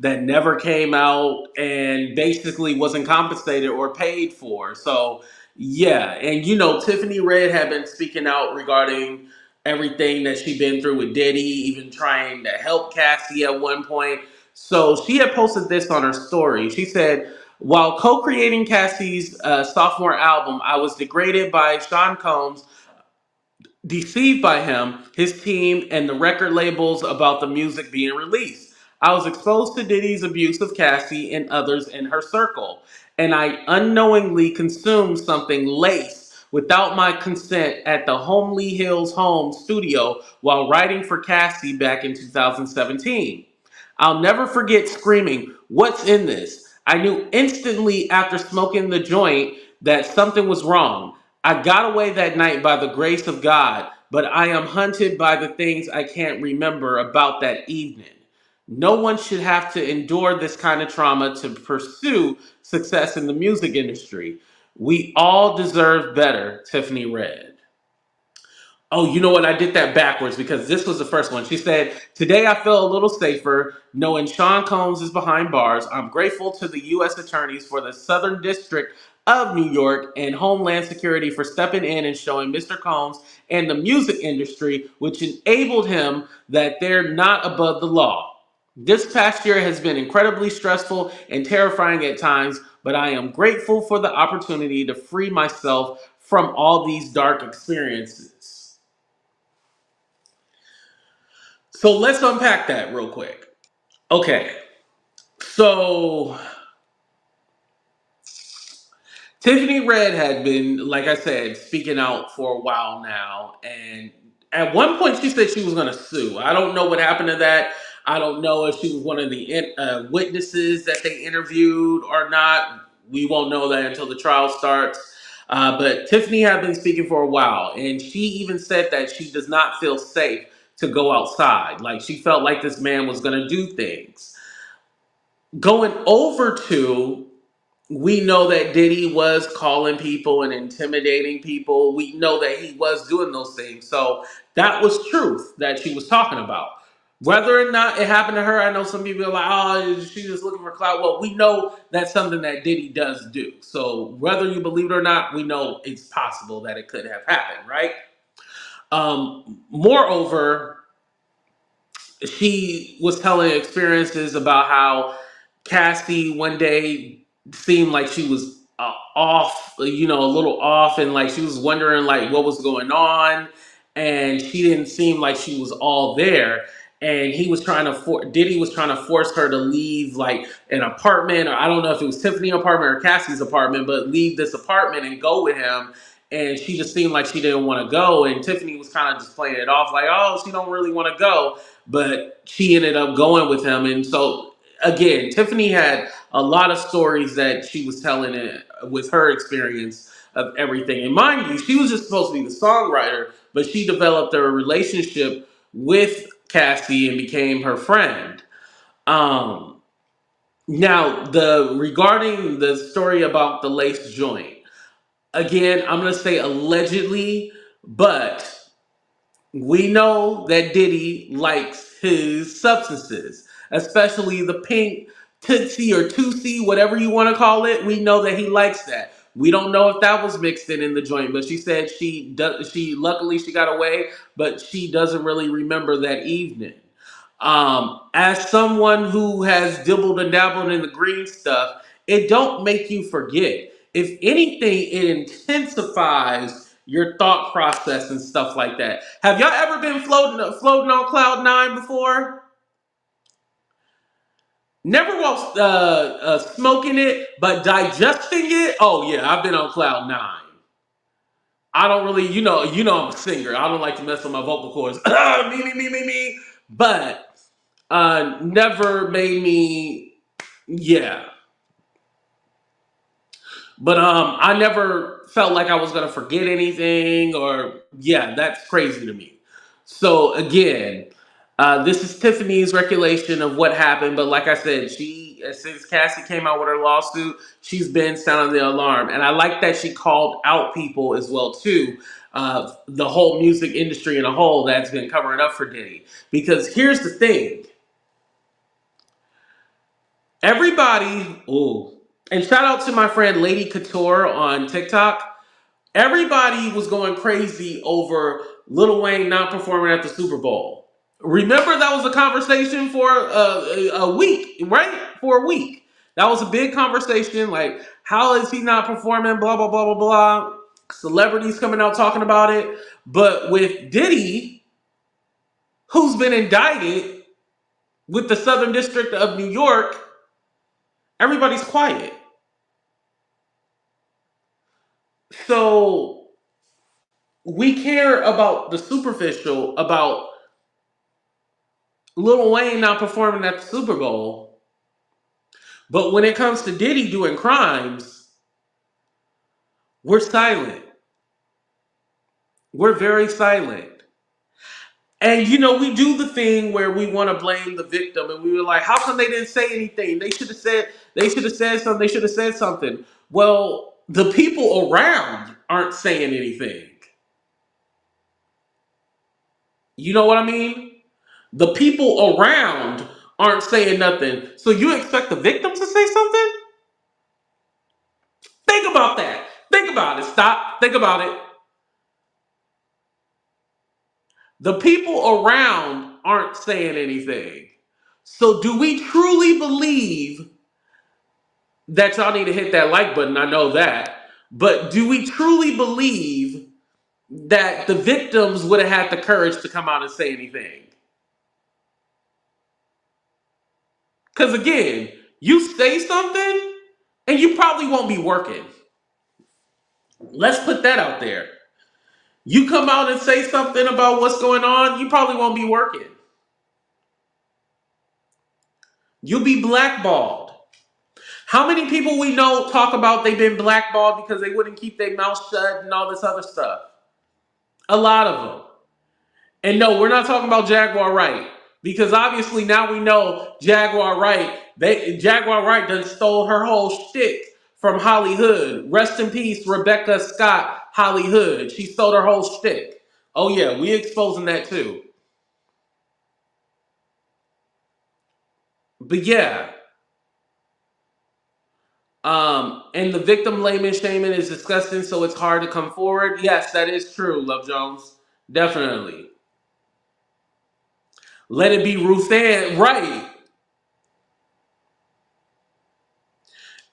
that never came out and basically wasn't compensated or paid for. So, yeah. And, Tiffany Red had been speaking out regarding everything that she'd been through with Diddy, even trying to help Cassie at one point. So, she had posted this on her story. She said, while co creating Cassie's sophomore album, I was degraded by Sean Combs, deceived by him, his team, and the record labels about the music being released. I was exposed to Diddy's abuse of Cassie and others in her circle, and I unknowingly consumed something laced without my consent at the Homely Hills home studio while writing for Cassie back in 2017. I'll never forget screaming, "What's in this?" I knew instantly after smoking the joint that something was wrong. I got away that night by the grace of God, but I am hunted by the things I can't remember about that evening. No one should have to endure this kind of trauma to pursue success in the music industry. We all deserve better, Tiffany Red. Oh, you know what? I did that backwards because this was the first one. She said, today I feel a little safer knowing Sean Combs is behind bars. I'm grateful to the U.S. attorneys for the Southern District of New York and Homeland Security for stepping in and showing Mr. Combs and the music industry, which enabled him that they're not above the law. This past year has been incredibly stressful and terrifying at times, but I am grateful for the opportunity to free myself from all these dark experiences. So let's unpack that real quick. Okay, so Tiffany Red had been, like I said, speaking out for a while now, and at one point she said she was going to sue. I don't know what happened to that. I don't know if she was one of the witnesses that they interviewed or not. We won't know that until the trial starts. But Tiffany had been speaking for a while, and she even said that she does not feel safe to go outside. Like she felt like this man was going to do things. Going over to, we know that Diddy was calling people and intimidating people. We know that he was doing those things. So that was truth that she was talking about. Whether or not it happened to her, I know some people are like, oh, she's just looking for clout. Well, we know that's something that Diddy does do. So whether you believe it or not, we know it's possible that it could have happened, right? Moreover, she was telling experiences about how Cassie one day seemed like she was off, a little off, and like she was wondering like what was going on, and she didn't seem like she was all there. And he was trying to Diddy was trying to force her to leave like an apartment, or I don't know if it was Tiffany's apartment or Cassie's apartment, but leave this apartment and go with him. And she just seemed like she didn't want to go, and Tiffany was kind of just playing it off like, oh, she don't really want to go, but she ended up going with him. And so again, Tiffany had a lot of stories that she was telling it with her experience of everything. And mind you, she was just supposed to be the songwriter, but she developed a relationship with Cassie and became her friend. Um, Now, the regarding the story about the lace joint, again, I'm gonna say allegedly, but we know that Diddy likes his substances, especially the pink Tootsie or Tootsie, whatever you want to call it. We know that he likes that. We don't know if that was mixed in the joint, but she said she does. She luckily she got away, but she doesn't really remember that evening. As someone who has dibbled and dabbled in the green stuff, it don't make you forget. If anything, it intensifies your thought process and stuff like that. Have y'all ever been floating on cloud nine before? Never while smoking it, but digesting it. Oh yeah, I've been on cloud nine. I don't really, I'm a singer. I don't like to mess with my vocal cords. Me. But never made me, yeah. But I never felt like I was gonna forget anything, or yeah, that's crazy to me. So again, this is Tiffany's recollection of what happened. But like I said, she since Cassie came out with her lawsuit, she's been sounding the alarm, and I like that she called out people as well too. The whole music industry in a whole that's been covering up for Diddy. Because here's the thing: Everybody, ooh, and shout out to my friend Lady Couture on TikTok. Everybody was going crazy over Lil Wayne not performing at the Super Bowl. Remember that was a conversation for a week, right? For a week. That was a big conversation. Like, how is he not performing? Blah, blah, blah, blah, blah. Celebrities coming out talking about it. But with Diddy, who's been indicted with the Southern District of New York, everybody's quiet. So we care about the superficial, about Lil Wayne not performing at the Super Bowl. But when it comes to Diddy doing crimes, we're silent. We're very silent. And we do the thing where we want to blame the victim, and we were like, how come they didn't say anything? They should have said something, they should have said something. Well, the people around aren't saying anything. You know what I mean? The people around aren't saying nothing. So you expect the victim to say something? Think about that. Think about it. Stop. Think about it. The people around aren't saying anything. So do we truly believe that y'all need to hit that like button? I know that. But do we truly believe that the victims would have had the courage to come out and say anything? Because again, you say something and you probably won't be working. Let's put that out there. You come out and say something about what's going on, you probably won't be working. You'll be blackballed. How many people we know talk about they've been blackballed because they wouldn't keep their mouth shut and all this other stuff? A lot of them. And no, we're not talking about Jaguar Wright. Because obviously now we know Jaguar Wright, Jaguar Wright done stole her whole shtick from Holly Hood. Rest in peace, Rebecca Scott, Holly Hood. She stole her whole shtick. Oh yeah, we exposing that too. But yeah. And the victim layman shaming is disgusting, so it's hard to come forward. Yes, that is true, Love Jones. Definitely. Let it be Ruth Ann. Right.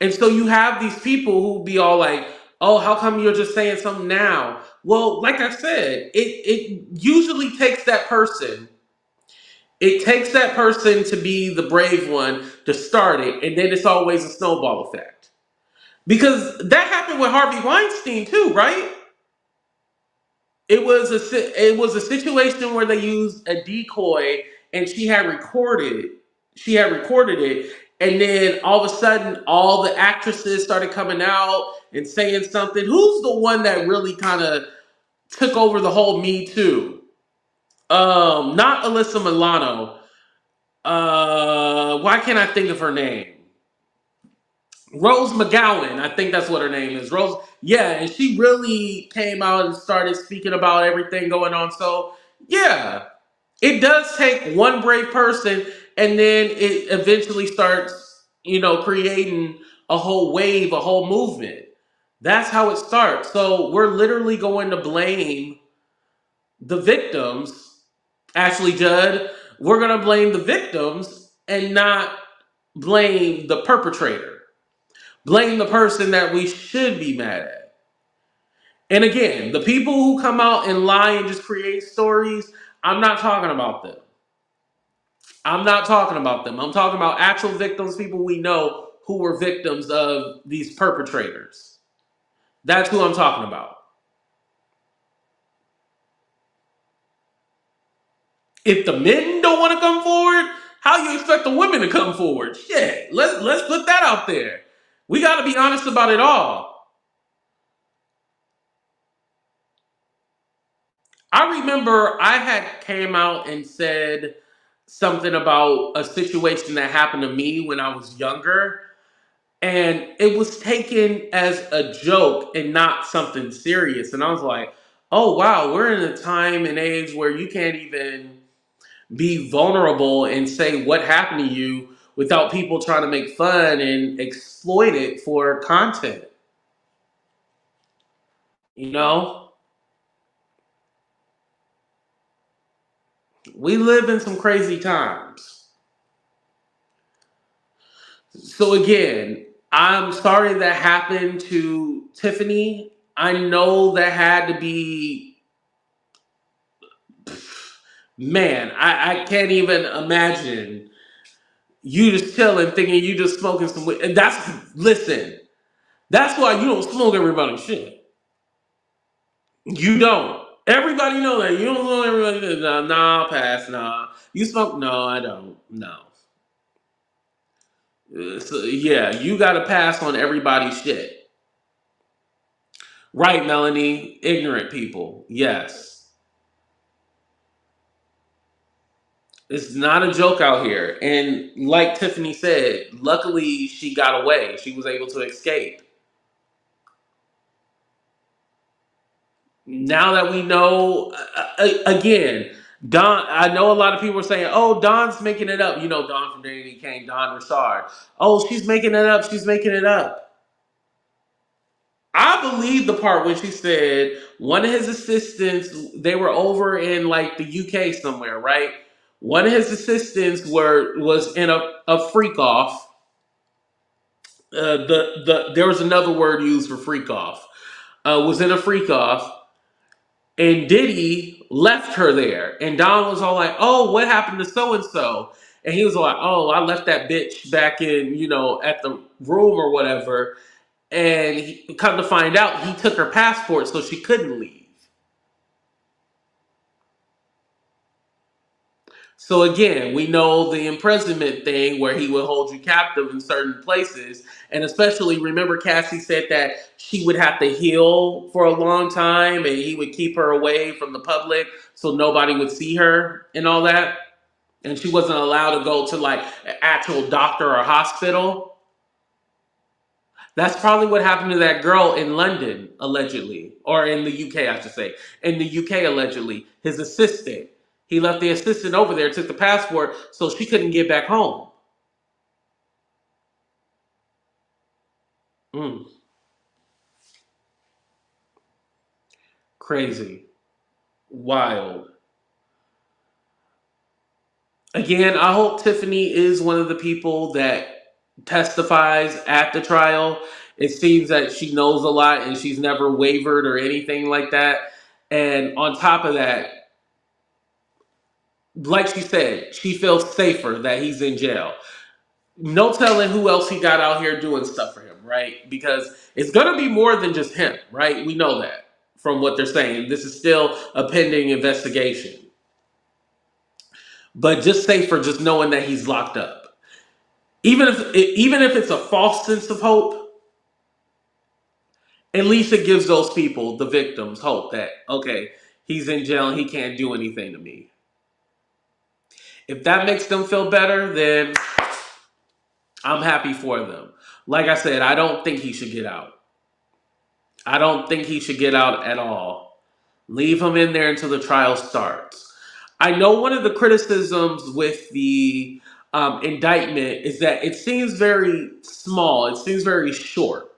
And so you have these people who be all like, oh, how come you're just saying something now? Well, like I said, it usually takes that person. It takes that person to be the brave one to start it, and then it's always a snowball effect. Because that happened with Harvey Weinstein too, right? It was a situation where they used a decoy, and she had recorded it. She had recorded it, and then all of a sudden, all the actresses started coming out and saying something. Who's the one that really kind of took over the whole Me Too? Not Alyssa Milano. Why can't I think of her name? Rose McGowan, I think that's what her name is. Rose, yeah, and she really came out and started speaking about everything going on. So, yeah, it does take one brave person, and then it eventually starts, creating a whole wave, a whole movement. That's how it starts. So, we're literally going to blame the victims, Ashley Judd. We're going to blame the victims and not blame the perpetrator. Blame the person that we should be mad at. And again, the people who come out and lie and just create stories, I'm not talking about them. I'm not talking about them. I'm talking about actual victims, people we know who were victims of these perpetrators. That's who I'm talking about. If the men don't want to come forward, how you expect the women to come forward? Shit, let's put that out there. We got to be honest about it all. I remember I had came out and said something about a situation that happened to me when I was younger, and it was taken as a joke and not something serious. And I was like, "Oh wow, we're in a time and age where you can't even be vulnerable and say what happened to you without people trying to make fun and exploit it for content. You know, we live in some crazy times. So again, I'm sorry that happened to Tiffany. I know that had to be, man, I can't even imagine you just chilling thinking you just smoking some weed. And listen, that's why you don't smoke everybody's shit. You don't. Everybody know that. You don't smoke everybody's shit. Nah, pass, nah. You smoke? No, I don't. No. So, yeah, you got to pass on everybody's shit. Right, Melanie? Ignorant people. Yes. It's not a joke out here. And like Tiffany said, luckily she got away. She was able to escape. Now that we know, again, Don, I know a lot of people are saying, oh, Don's making it up. You know, Don from Danny Kane, Don Richard. Oh, she's making it up. She's making it up. I believe the part when she said one of his assistants, they were over in like the UK somewhere, right? One of his assistants was in a freak off. There was another word used for freak off. Was in a freak off, and Diddy left her there, and Don was all like, "Oh, what happened to so and so?" And he was like, "Oh, I left that bitch back in, at the room or whatever." And come to find out, he took her passport, so she couldn't leave. So again, we know the imprisonment thing where he would hold you captive in certain places. And especially remember Cassie said that she would have to heal for a long time and he would keep her away from the public so nobody would see her and all that. And she wasn't allowed to go to like an actual doctor or hospital. That's probably what happened to that girl in London, allegedly, or in the UK, I should say. In the UK, allegedly, his assistant. He left the assistant over there, took the passport, so she couldn't get back home. Mm, crazy. Wild. Again, I hope Tiffany is one of the people that testifies at the trial. It seems that she knows a lot and she's never wavered or anything like that. And on top of that, like she said, she feels safer that he's in jail. No telling who else he got out here doing stuff for him, right? Because it's going to be more than just him, right? We know that from what they're saying. This is still a pending investigation. But just safer just knowing that he's locked up. Even if it's a false sense of hope, at least it gives those people, the victims, hope that, okay, he's in jail and he can't do anything to me. If that makes them feel better, then I'm happy for them. Like I said, I don't think he should get out. I don't think he should get out at all. Leave him in there until the trial starts. I know one of the criticisms with the indictment is that it seems very small. It seems very short.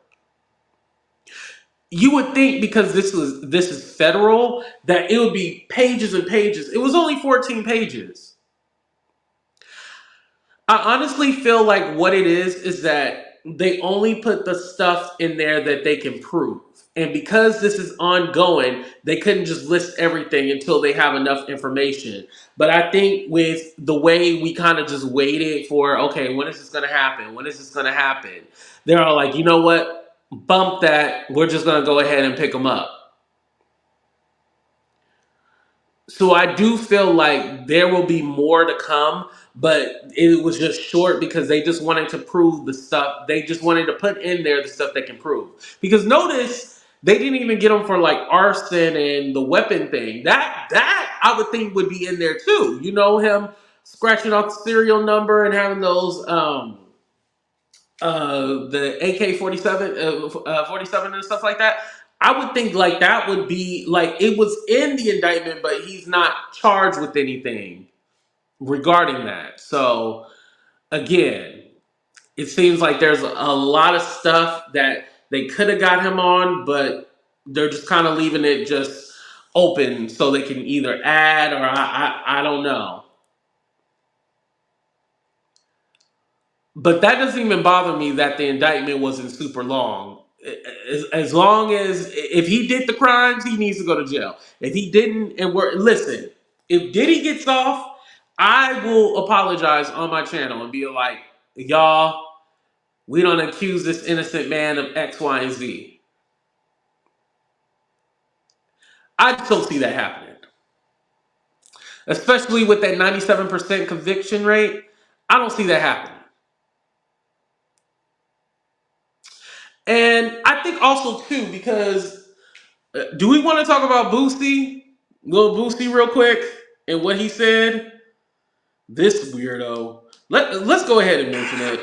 You would think because this is federal that it would be pages and pages. It was only 14 pages. I honestly feel like what it is that they only put the stuff in there that they can prove. And because this is ongoing, they couldn't just list everything until they have enough information. But I think with the way we kind of just waited for, okay, when is this going to happen? When is this going to happen? They're all like, you know what? Bump that. We're just going to go ahead and pick them up. So I do feel like there will be more to come, but it was just short because they just wanted to prove the stuff. They just wanted to put in there the stuff they can prove. Because notice they didn't even get them for like arson and the weapon thing. That I would think would be in there too. You know, him scratching off the serial number and having those the AK 47 and stuff like that. I would think like that would be like it was in the indictment, but he's not charged with anything regarding that. So again, it seems like there's a lot of stuff that they could have got him on, but they're just kind of leaving it just open so they can either add or I don't know. But that doesn't even bother me that the indictment wasn't super long. As long as if he did the crimes, he needs to go to jail. If he didn't, and we're listen, if Diddy gets off, I will apologize on my channel and be like, y'all, we don't accuse this innocent man of X, Y, and Z. I just don't see that happening, especially with that 97% conviction rate. I don't see that happening. And I think also too because do we want to talk about Boosie? Little Boosie real quick and what he said? This weirdo. Let's go ahead and mention it.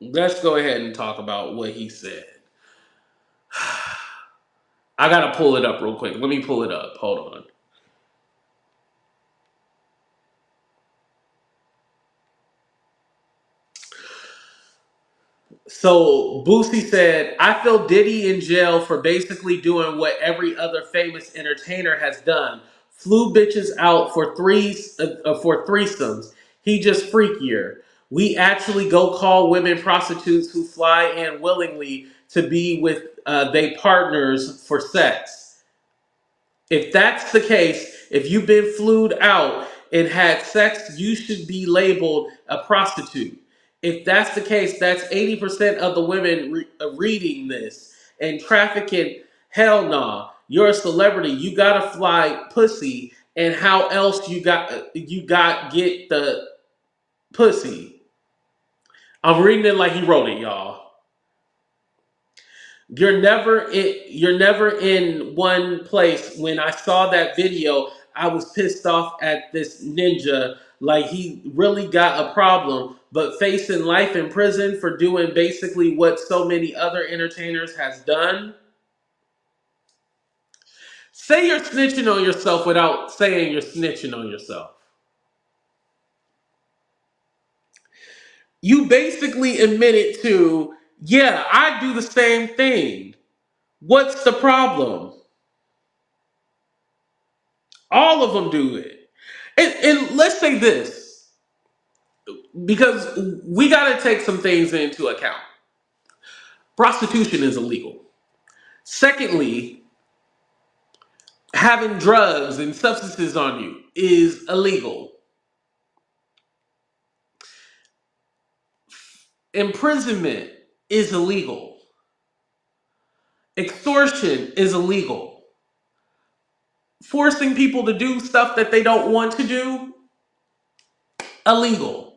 Let's go ahead and talk about what he said. I gotta pull it up real quick. Let me pull it up. Hold on. So Boosie said, I feel Diddy in jail for basically doing what every other famous entertainer has done. Flew bitches out for threesomes. He just freakier. We actually go call women prostitutes who fly in willingly to be with they partners for sex. If that's the case, if you've been flued out and had sex, you should be labeled a prostitute. If that's the case, that's 80% of the women reading this. And trafficking, hell nah. You're a celebrity. You gotta fly pussy. And how else you got get the pussy? I'm reading it like he wrote it, y'all. You're never in one place. When I saw that video, I was pissed off at this ninja. Like he really got a problem, but facing life in prison for doing basically what so many other entertainers has done. Say you're snitching on yourself without saying you're snitching on yourself. You basically admitted to, yeah, I do the same thing. What's the problem? All of them do it. And let's say this, because we got to take some things into account. Prostitution is illegal. Secondly, having drugs and substances on you is illegal. Imprisonment is illegal. Extortion is illegal. Forcing people to do stuff that they don't want to do, illegal.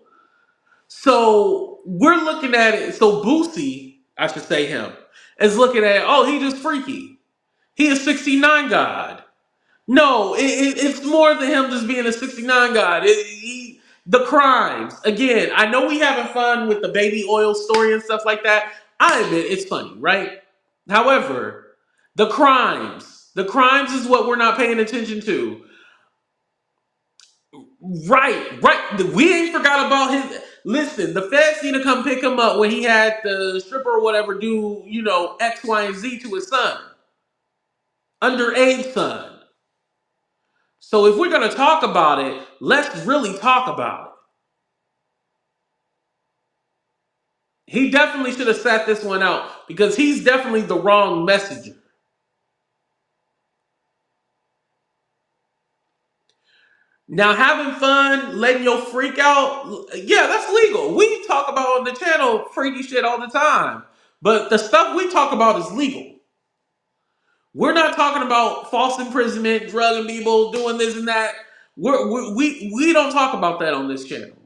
So we're looking at it. So Boosie, I should say him, is looking at it, oh, he just freaky. He is 69 God. No, it's more than him just being a 69 God. The crimes. Again, I know we having fun with the baby oil story and stuff like that. I admit it's funny, right? However, the crimes. The crimes is what we're not paying attention to. Right. We ain't forgot about his. Listen, the feds need to come pick him up when he had the stripper or whatever do, X, Y, and Z to his son. Underage son. So if we're going to talk about it, let's really talk about it. He definitely should have sat this one out because he's definitely the wrong messenger. Now, having fun, letting your freak out, yeah, that's legal. We talk about on the channel freaky shit all the time. But the stuff we talk about is legal. We're not talking about false imprisonment, drugging people, doing this and that. We don't talk about that on this channel.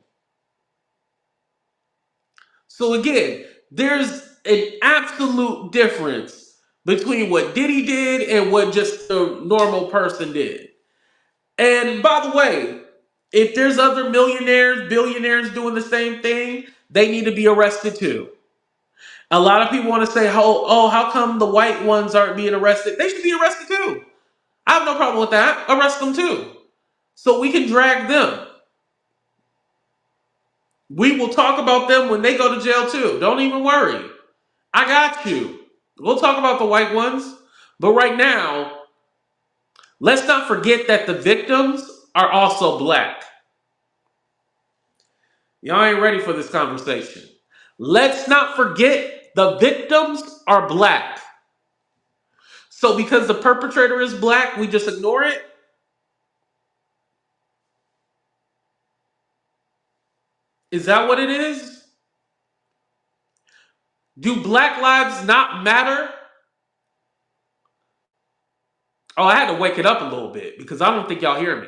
So again, there's an absolute difference between what Diddy did and what just a normal person did. And by the way, if there's other millionaires, billionaires doing the same thing, they need to be arrested too. A lot of people want to say, oh, how come the white ones aren't being arrested? They should be arrested too. I have no problem with that. Arrest them too. So we can drag them. We will talk about them when they go to jail too. Don't even worry. I got you. We'll talk about the white ones. But right now, let's not forget that the victims are also black. Y'all ain't ready for this conversation. Let's not forget the victims are black. So because the perpetrator is black, we just ignore it? Is that what it is? Do black lives not matter? Oh, I had to wake it up a little bit because I don't think y'all hear me.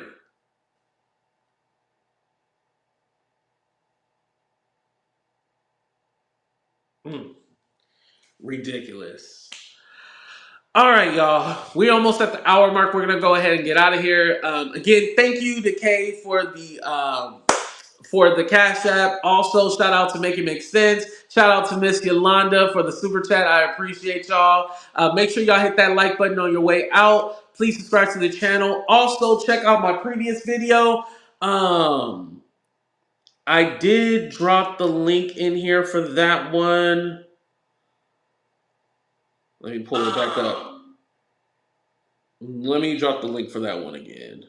Ridiculous. All right, y'all. We're almost at the hour mark. We're gonna go ahead and get out of here. Again, thank you to Kay for the Cash App. Also, shout out to Make It Make Sense. Shout out to Miss Yolanda for the super chat. I appreciate y'all. Make sure y'all hit that like button on your way out. Please subscribe to the channel. Also, check out my previous video. I did drop the link in here for that one. Let me pull it back up. Let me drop the link for that one again.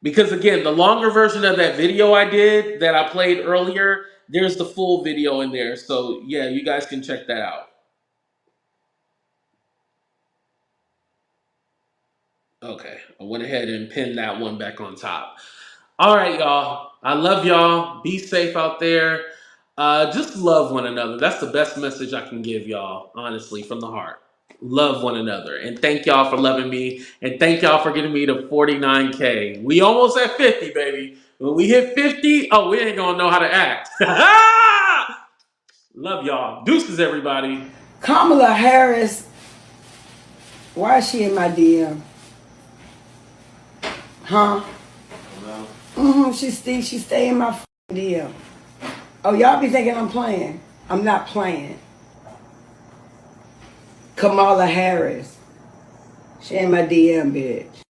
Because again, the longer version of that video I did that I played earlier, there's the full video in there. So yeah, you guys can check that out. Okay, I went ahead and pinned that one back on top. All right, y'all. I love y'all. Be safe out there. Just love one another. That's the best message I can give y'all, honestly, from the heart. Love one another. And thank y'all for loving me. And thank y'all for getting me to 49K. We almost at 50, baby. When we hit 50, oh, we ain't gonna know how to act. Love y'all. Deuces, everybody. Kamala Harris, why is she in my DM? Huh? She stay in my DM. Oh, y'all be thinking I'm playing. I'm not playing. Kamala Harris. She in my DM, bitch.